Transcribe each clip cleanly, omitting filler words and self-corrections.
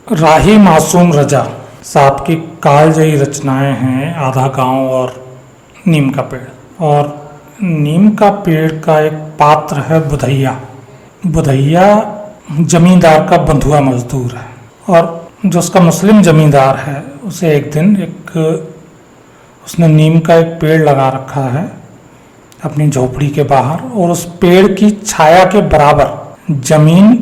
राही मासूम रजा साहब की कालजयी रचनाएं हैं आधा गांव और नीम का पेड़। और नीम का पेड़ का एक पात्र है बुधैया। बुधैया जमींदार का बंधुआ मजदूर है और जो उसका मुस्लिम जमींदार है उसे एक दिन उसने नीम का एक पेड़ लगा रखा है अपनी झोपड़ी के बाहर और उस पेड़ की छाया के बराबर जमीन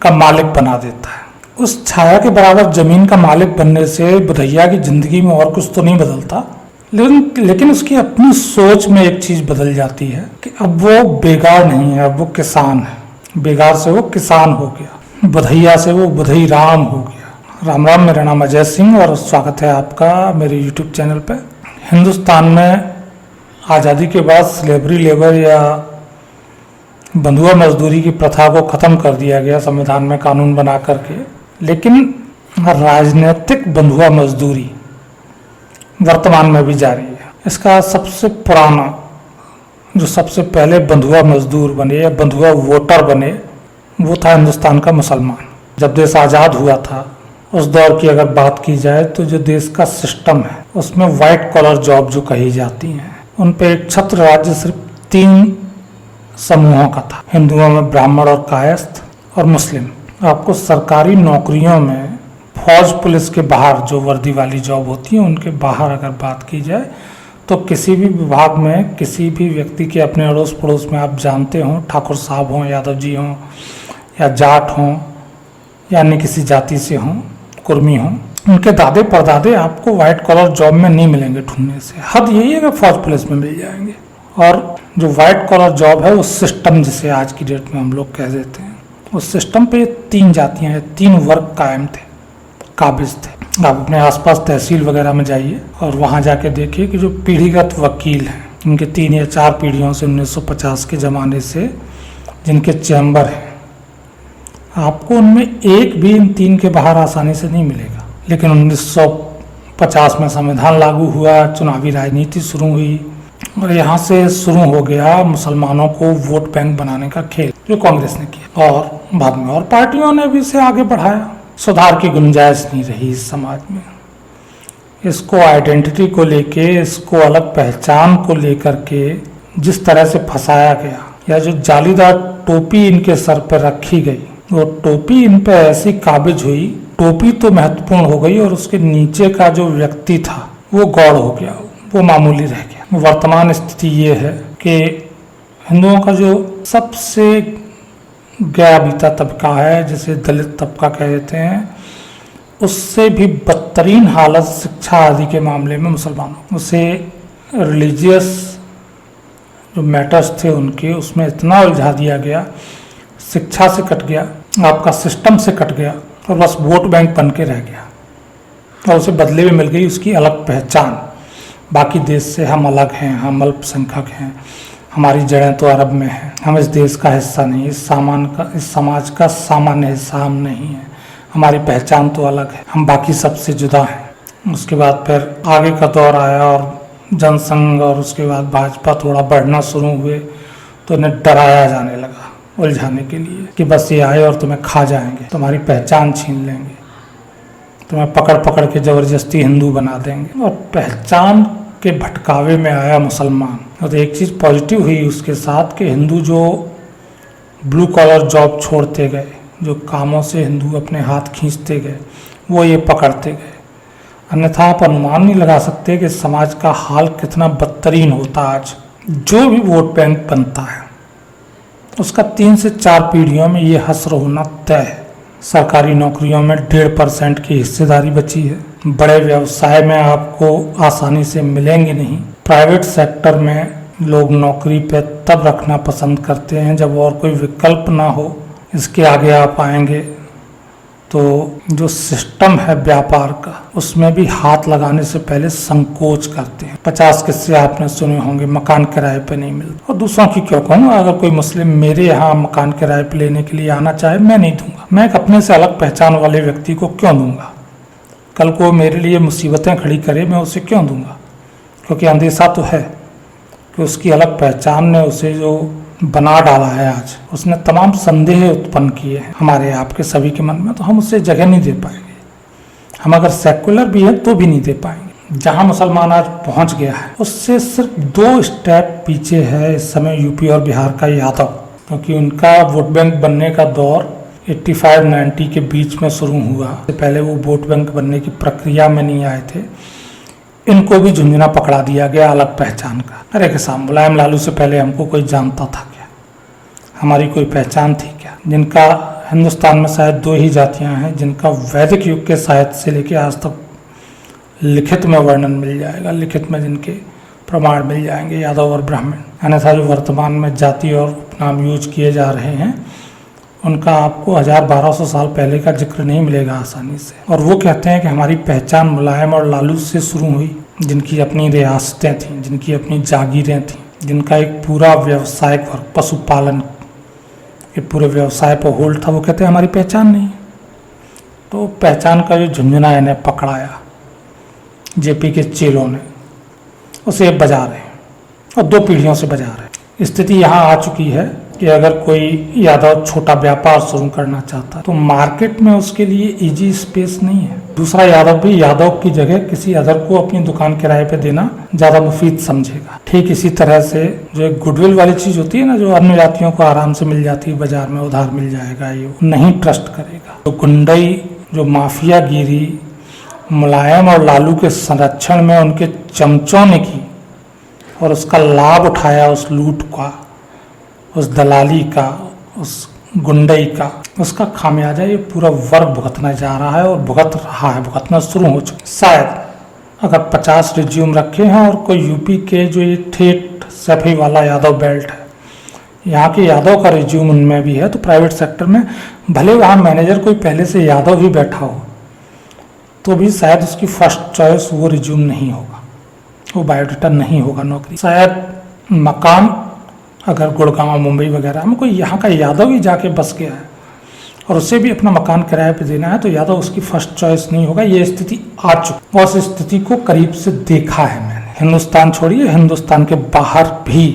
का मालिक बना देता है। उस छाया के बराबर जमीन का मालिक बनने से बुधैया की जिंदगी में और कुछ तो नहीं बदलता, लेकिन उसकी अपनी सोच में एक चीज बदल जाती है कि अब वो बेगार नहीं है, अब वो किसान है। बेगार से वो किसान हो गया, बुधैया से वो बुधई राम हो गया। राम राम, मेरा नाम अजय सिंह और स्वागत है आपका मेरे यूट्यूब चैनल पे। हिंदुस्तान में आज़ादी के बाद स्लेवरी लेबर या बंधुआ मजदूरी की प्रथा को ख़त्म कर दिया गया संविधान में कानून बना करके, लेकिन राजनीतिक बंधुआ मजदूरी वर्तमान में भी जारी है। इसका सबसे पुराना जो सबसे पहले बंधुआ मजदूर बने या बंधुआ वोटर बने वो था हिंदुस्तान का मुसलमान। जब देश आज़ाद हुआ था उस दौर की अगर बात की जाए तो जो देश का सिस्टम है उसमें वाइट कॉलर जॉब जो कही जाती हैं उन पे एक छत्र राज्य सिर्फ 3 समूहों का था। हिंदुओं में ब्राह्मण और कायस्थ और मुस्लिम। आपको सरकारी नौकरियों में फौज पुलिस के बाहर जो वर्दी वाली जॉब होती है उनके बाहर अगर बात की जाए तो किसी भी विभाग में किसी भी व्यक्ति के अपने अड़ोस पड़ोस में आप जानते हों, ठाकुर साहब हों, यादव जी हों या जाट हों या अन्य किसी जाति से हों, कुर्मी हों, उनके दादे परदादे आपको वाइट कॉलर जॉब में नहीं मिलेंगे ढूंढने से। हद यही है कि फौज पुलिस में मिल जाएंगे। और जो वाइट कॉलर जॉब है उस सिस्टम जिसे आज की डेट में हम लोग कह देते हैं, उस सिस्टम पे 3 जातियां हैं, 3 वर्ग कायम थे, काबिज थे। आप अपने आसपास तहसील वगैरह में जाइए और वहाँ जाके देखिए कि जो पीढ़ीगत वकील हैं, इनके 3 या 4 पीढ़ियों से 1950 के ज़माने से जिनके चैम्बर हैं, आपको उनमें एक भी इन 3 के बाहर आसानी से नहीं मिलेगा। लेकिन 1950 में संविधान लागू हुआ, चुनावी राजनीति शुरू हुई और यहाँ से शुरू हो गया मुसलमानों को वोट बैंक बनाने का खेल जो कांग्रेस ने किया और बाद में और पार्टियों ने भी इसे आगे बढ़ाया। सुधार की गुंजाइश नहीं रही इस समाज में। इसको आइडेंटिटी को लेके, इसको अलग पहचान को लेकर के जिस तरह से फंसाया गया या जो जालीदार टोपी इनके सर पर रखी गई, वो टोपी इन पे ऐसी काबिज हुई, टोपी तो महत्वपूर्ण हो गई और उसके नीचे का जो व्यक्ति था वो गौड़ हो गया, वो मामूली रह गया। वर्तमान स्थिति ये है कि हिंदुओं का जो सबसे गया बीता तबका है, जिसे दलित तबका कहते हैं, उससे भी बदतरीन हालत शिक्षा आदि के मामले में मुसलमानों, उसे रिलीजियस जो मैटर्स थे उनके उसमें इतना उलझा दिया गया, शिक्षा से कट गया, आपका सिस्टम से कट गया और बस वोट बैंक बन के रह गया और उसे बदले में मिल गई उसकी अलग पहचान। बाकी देश से हम अलग हैं, हम अल्पसंख्यक हैं, हमारी जड़ें तो अरब में हैं, हम इस देश का हिस्सा नहीं, इस समाज का सामान्य हिस्सा हम नहीं हैं, हमारी पहचान तो अलग है, हम बाकी सबसे जुदा हैं। उसके बाद फिर आगे का दौर आया और जनसंघ और उसके बाद भाजपा थोड़ा बढ़ना शुरू हुए तो इन्हें डराया जाने लगा उलझाने के लिए कि बस ये आए और तुम्हें खा जाएंगे, तुम्हारी पहचान छीन लेंगे, तुम्हें पकड़ पकड़ के ज़बरदस्ती हिंदू बना देंगे। और पहचान के भटकावे में आया मुसलमान। और तो एक चीज़ पॉजिटिव हुई उसके साथ कि हिंदू जो ब्लू कॉलर जॉब छोड़ते गए, जो कामों से हिंदू अपने हाथ खींचते गए, वो ये पकड़ते गए। अन्यथा आप अनुमान नहीं लगा सकते कि समाज का हाल कितना बदतरीन होता। आज जो भी वोट बैंक बनता है उसका 3 से 4 पीढ़ियों में ये हस्र होना तय है। सरकारी नौकरियों में 1.5% की हिस्सेदारी बची है। बड़े व्यवसाय में आपको आसानी से मिलेंगे नहीं। प्राइवेट सेक्टर में लोग नौकरी पे तब रखना पसंद करते हैं जब और कोई विकल्प ना हो। इसके आगे आप आएंगे तो जो सिस्टम है व्यापार का उसमें भी हाथ लगाने से पहले संकोच करते हैं। 50 किस्से आपने सुने होंगे, मकान किराए पे नहीं मिलता। और दूसरों की क्यों कहूँ, अगर कोई मुस्लिम मेरे यहाँ मकान किराए पे लेने के लिए आना चाहे मैं नहीं दूंगा। मैं एक अपने से अलग पहचान वाले व्यक्ति को क्यों दूंगा? कल को मेरे लिए मुसीबतें खड़ी करे मैं उसे क्यों दूंगा? क्योंकि अंदेशा तो है कि उसकी अलग पहचान ने उसे जो बना डाला है, आज उसने तमाम संदेह उत्पन्न किए हैं हमारे आपके सभी के मन में, तो हम उससे जगह नहीं दे पाएंगे। हम अगर सेक्युलर भी हैं तो भी नहीं दे पाएंगे। जहां मुसलमान आज पहुंच गया है उससे सिर्फ 2 स्टेप पीछे है इस समय यूपी और बिहार का यादव, क्योंकि उनका वोट बैंक बनने का दौर 85-90 के बीच में शुरू हुआ। इससे पहले वो वोट बैंक बनने की प्रक्रिया में नहीं आए थे। इनको भी झुंझुना पकड़ा दिया गया अलग पहचान का। अरे के साहब, मुलायम लालू से पहले हमको कोई जानता था क्या? हमारी कोई पहचान थी क्या? जिनका हिंदुस्तान में शायद 2 ही जातियां हैं जिनका वैदिक युग के साहित्य से लेकर आज तक लिखित में वर्णन मिल जाएगा, लिखित में जिनके प्रमाण मिल जाएंगे, यादव और ब्राह्मण। अन्यथा जो वर्तमान में जाति और उपनाम यूज किए जा रहे हैं उनका आपको 1000-1200 साल पहले का जिक्र नहीं मिलेगा आसानी से। और वो कहते हैं कि हमारी पहचान मुलायम और लालू से शुरू हुई, जिनकी अपनी रियासतें थीं, जिनकी अपनी जागीरें थीं, जिनका एक पूरा व्यावसायिक वर्ग पशुपालन के पूरे व्यवसाय पर होल्ड था। वो कहते हैं हमारी पहचान नहीं है। तो पहचान का जो झुंझुना इन्हें पकड़ाया जेपी के चेलों ने, उसे बजा रहे हैं और 2 पीढ़ियों से बजा रहे हैं। स्थिति यहाँ आ चुकी है कि अगर कोई यादव छोटा व्यापार शुरू करना चाहता है तो मार्केट में उसके लिए इजी स्पेस नहीं है। दूसरा यादव भी यादव की जगह किसी अदर को अपनी दुकान किराए पे देना ज्यादा मुफीद समझेगा। ठीक इसी तरह से जो एक गुडविल वाली चीज होती है ना, जो अन्य जातियों को आराम से मिल जाती है, बाजार में उधार मिल जाएगा, ये नहीं ट्रस्ट करेगा। तो गुंडई, जो माफिया गिरी मुलायम और लालू के संरक्षण में उनके चमचों ने की और उसका लाभ उठाया, उस लूट का, उस दलाली का, उस गुंडई का, उसका खामियाजा ये पूरा वर्ग भुगतना जा रहा है और भुगत रहा है, भुगतना शुरू हो चुका। शायद अगर 50 रिज्यूम रखे हैं और कोई यूपी के जो ये ठेठ सफी वाला यादव बेल्ट है, यहाँ के यादव का रिज्यूम उनमें भी है, तो प्राइवेट सेक्टर में भले वहाँ मैनेजर कोई पहले से यादव ही बैठा हो तो भी शायद उसकी फर्स्ट चॉइस वो रिज्यूम नहीं होगा, वो बायोडाटा नहीं होगा नौकरी। शायद मकान अगर गुड़गांव मुंबई वगैरह में कोई यहाँ का यादव ही जाके बस गया है और उसे भी अपना मकान किराए पे देना है तो यादव उसकी फर्स्ट चॉइस नहीं होगा। ये स्थिति आ चुकी और उस स्थिति को करीब से देखा है मैंने। हिंदुस्तान छोड़िए, हिंदुस्तान के बाहर भी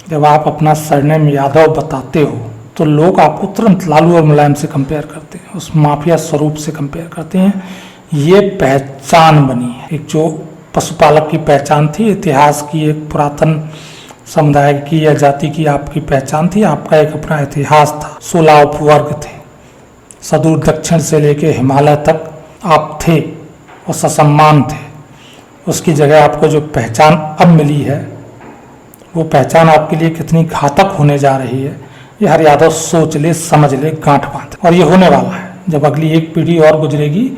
जब आप अपना सरनेम यादव बताते हो तो लोग आपको तुरंत लालू और मुलायम से कंपेयर करते हैं, उस माफिया स्वरूप से कंपेयर करते हैं। ये पहचान बनी है, एक जो पशुपालक की पहचान थी, इतिहास की एक पुरातन समुदाय की या जाति की आपकी पहचान थी, आपका एक अपना इतिहास था, 16 उपवर्ग थे, सुदूर दक्षिण से लेके हिमालय तक आप थे और ससम्मान थे। उसकी जगह आपको जो पहचान अब मिली है वो पहचान आपके लिए कितनी घातक होने जा रही है ये हर यादव सोच ले, समझ ले, गांठ बांध। और ये होने वाला है जब अगली एक पीढ़ी और गुजरेगी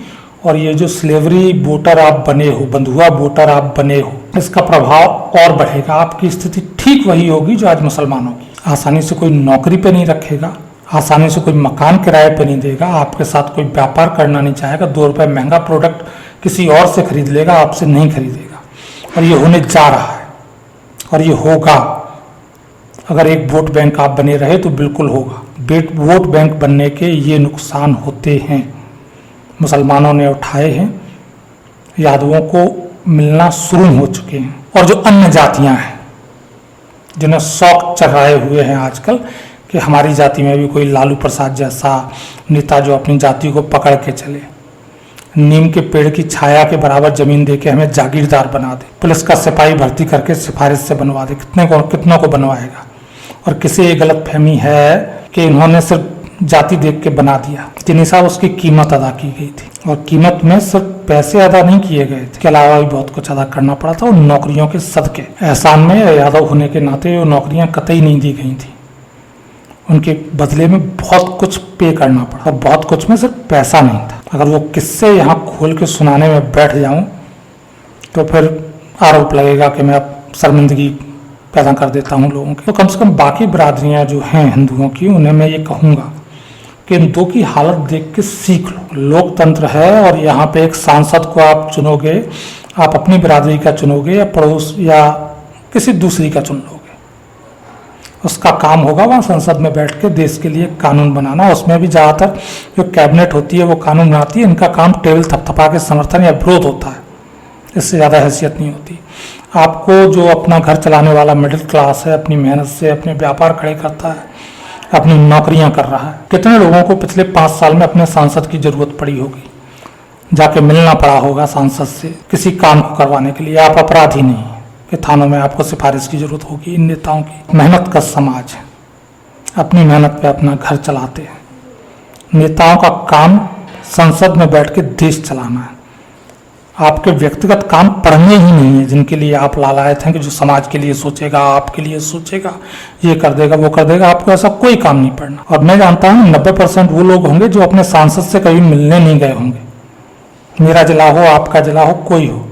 और ये जो स्लेवरी वोटर आप बने हो, बंधुआ वोटर आप बने हो, इसका प्रभाव और बढ़ेगा। आपकी स्थिति ठीक वही होगी जो आज मुसलमानों की। आसानी से कोई नौकरी पे नहीं रखेगा, आसानी से कोई मकान किराए पे नहीं देगा, आपके साथ कोई व्यापार करना नहीं चाहेगा, 2 रुपए महंगा प्रोडक्ट किसी और से खरीद लेगा, आपसे नहीं खरीदेगा। और ये होने जा रहा है और ये होगा। अगर एक वोट बैंक आप बने रहे तो बिल्कुल होगा। वोट बैंक बनने के ये नुकसान होते हैं, मुसलमानों ने उठाए हैं, यादवों को मिलना शुरू हो चुके हैं। और जो अन्य जातियां हैं जिन्हें शौक चढ़ाए हुए हैं आजकल कि हमारी जाति में भी कोई लालू प्रसाद जैसा नेता जो अपनी जाति को पकड़ के चले, नीम के पेड़ की छाया के बराबर जमीन दे के हमें जागीरदार बना दे, पुलिस का सिपाही भर्ती करके सिफारिश से बनवा दे, कितनों को बनवाएगा। और किसी ये गलत फहमी है कि इन्होंने सिर्फ जाति देख के बना दिया। जिन्हीं साहब उसकी कीमत अदा की गई थी और कीमत में सिर्फ पैसे अदा नहीं किए गए थे, इसके अलावा भी बहुत कुछ अदा करना पड़ा था। उन नौकरियों के सदके एहसान में यादव होने के नाते वो नौकरियां कतई नहीं दी गई थी, उनके बदले में बहुत कुछ पे करना पड़ा और बहुत कुछ में सिर्फ पैसा नहीं था। अगर वो किस्से यहाँ खोल के सुनाने में बैठ जाऊं तो फिर आरोप लगेगा कि मैं अब शर्मिंदगी पैदा कर देता हूँ लोगों की। तो कम से कम बाकी बिरादरियाँ जो हैं हिंदुओं की, उन्हें मैं ये कहूँगा कि इन 2 की हालत देख के सीख लो। लोकतंत्र है और यहाँ पे एक सांसद को आप चुनोगे, आप अपनी बिरादरी का चुनोगे या पड़ोस या किसी दूसरी का चुन लोगे, उसका काम होगा वहाँ संसद में बैठ के देश के लिए कानून बनाना। उसमें भी ज़्यादातर जो कैबिनेट होती है वो कानून बनाती है, इनका काम टेबल थपथपा के समर्थन या विरोध होता है, इससे ज़्यादा हैसियत नहीं होती। आपको जो अपना घर चलाने वाला मिडिल क्लास है, अपनी मेहनत से अपने व्यापार खड़े करता है, अपनी नौकरियां कर रहा है, कितने लोगों को पिछले 5 साल में अपने सांसद की जरूरत पड़ी होगी जाके मिलना पड़ा होगा सांसद से किसी काम को करवाने के लिए। आप अपराधी नहीं हैं कि थानों में आपको सिफारिश की जरूरत होगी। इन नेताओं की मेहनत का समाज है, अपनी मेहनत पे अपना घर चलाते हैं। नेताओं का काम संसद में बैठ के देश चलाना है। आपके व्यक्तिगत काम पढ़ने ही नहीं है जिनके लिए आप लालायत हैं कि जो समाज के लिए सोचेगा, आपके लिए सोचेगा, ये कर देगा, वो कर देगा। आपको ऐसा कोई काम नहीं पढ़ना। और मैं जानता हूँ 90% वो लोग होंगे जो अपने सांसद से कभी मिलने नहीं गए होंगे। मेरा जिला हो, आपका जिला हो, कोई हो,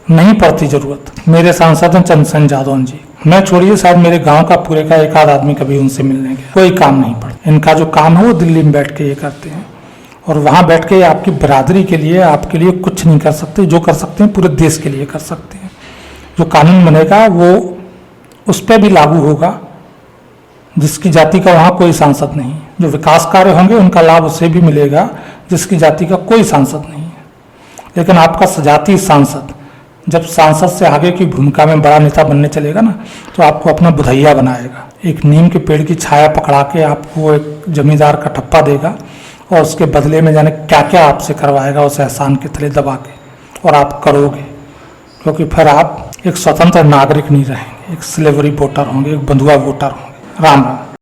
नहीं पड़ती जरूरत। मेरे सांसद हैं चंद्रसेन जादौन जी। मैं छोड़िए, शायद मेरे गांव का पूरे का एक आध आदमी कभी उनसे मिलने गया। कोई काम नहीं पड़ता। इनका जो काम है वो दिल्ली में बैठ के ये करते हैं, और वहां बैठ के आपकी बिरादरी के लिए, आपके लिए कुछ नहीं कर सकते। जो कर सकते हैं पूरे देश के लिए कर सकते हैं। जो कानून बनेगा वो उस पर भी लागू होगा जिसकी जाति का वहां कोई सांसद नहीं। जो विकास कार्य होंगे उनका लाभ उसे भी मिलेगा जिसकी जाति का कोई सांसद नहीं है। लेकिन आपका सजातीय सांसद जब सांसद से आगे की भूमिका में बड़ा नेता बनने चलेगा ना, तो आपको अपना बुधैया बनाएगा। एक नीम के पेड़ की छाया पकड़ा के आपको एक जमींदार का ठप्पा देगा और उसके बदले में जाने क्या क्या आपसे करवाएगा उस एहसान के तले दबा के, और आप करोगे। क्योंकि फिर आप एक स्वतंत्र नागरिक नहीं रहेंगे, एक स्लेवरी वोटर होंगे, एक बंधुआ वोटर होंगे। राम राम।